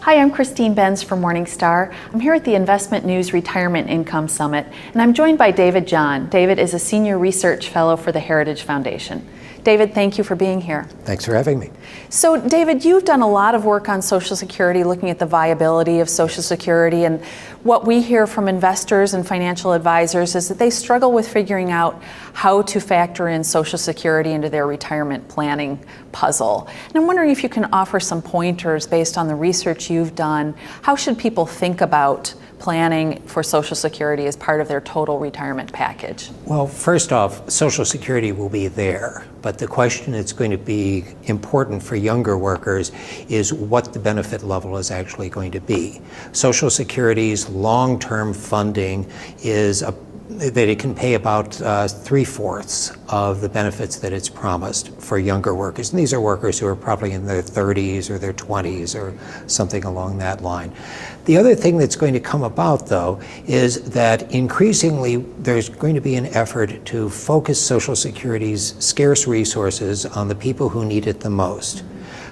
Hi, I'm Christine Benz from Morningstar. I'm here at the Investment News Retirement Income Summit, and I'm joined by David John. David is a Senior Research Fellow for the Heritage Foundation. David, thank you for being here. Thanks for having me. So, David, you've done a lot of work on Social Security, looking at the viability of Social Security, and what we hear from investors and financial advisors is that they struggle with figuring out how to factor in Social Security into their retirement planning puzzle. And I'm wondering if you can offer some pointers based on the research you've done. How should people think about planning for Social Security as part of their total retirement package? Well, first off, Social Security will be there, but the question that's going to be important for younger workers is what the benefit level is actually going to be. Social Security's long-term funding is that it can pay about 3/4 of the benefits that it's promised for younger workers. And these are workers who are probably in their 30s or their 20s or something along that line. The other thing that's going to come about, though, is that increasingly there's going to be an effort to focus Social Security's scarce resources on the people who need it the most.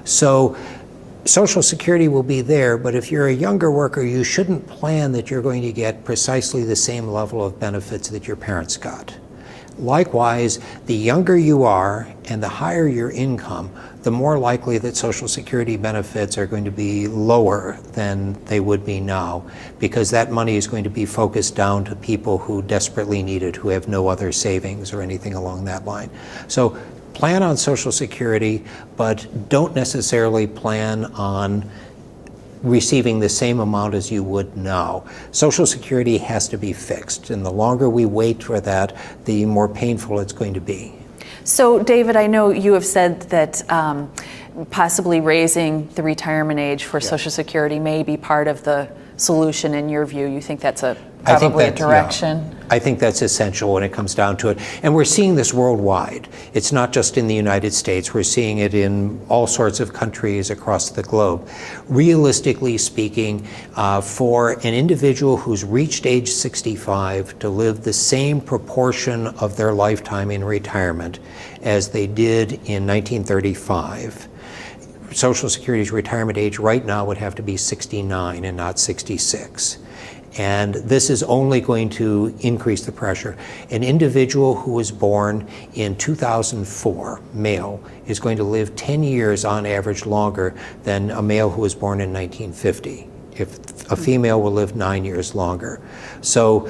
So Social Security will be there, but if you're a younger worker, you shouldn't plan that you're going to get precisely the same level of benefits that your parents got. Likewise, the younger you are and the higher your income, the more likely that Social Security benefits are going to be lower than they would be now, because that money is going to be focused down to people who desperately need it, who have no other savings or anything along that line. So plan on Social Security, but don't necessarily plan on receiving the same amount as you would now. Social Security has to be fixed, and the longer we wait for that, the more painful it's going to be. So, David, I know you have said that possibly raising the retirement age for Social Security may be part of the solution in your view. You think that's probably a direction? Yeah. I think that's essential when it comes down to it. And we're seeing this worldwide. It's not just in the United States. We're seeing it in all sorts of countries across the globe. Realistically speaking, for an individual who's reached age 65 to live the same proportion of their lifetime in retirement as they did in 1935, Social Security's retirement age right now would have to be 69 and not 66. And this is only going to increase the pressure. An individual who was born in 2004, male, is going to live 10 years on average longer than a male who was born in 1950. If a female will live 9 years longer. So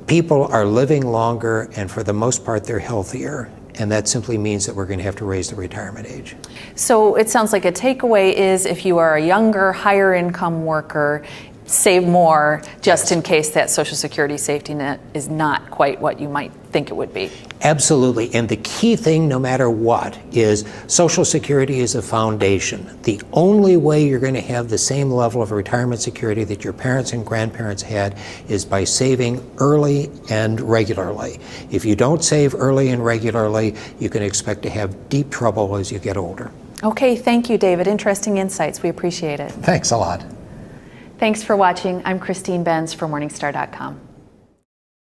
people are living longer, and for the most part, they're healthier. And that simply means that we're going to have to raise the retirement age. So it sounds like a takeaway is if you are a younger, higher income worker, save more just in case that Social Security safety net is not quite what you might think it would be. Absolutely. And the key thing, no matter what, is Social Security is a foundation. The only way you're going to have the same level of retirement security that your parents and grandparents had is by saving early and regularly. If you don't save early and regularly, you can expect to have deep trouble as you get older. Okay, thank you, David. Interesting insights. We appreciate it. Thanks a lot. Thanks for watching. I'm Christine Benz for Morningstar.com.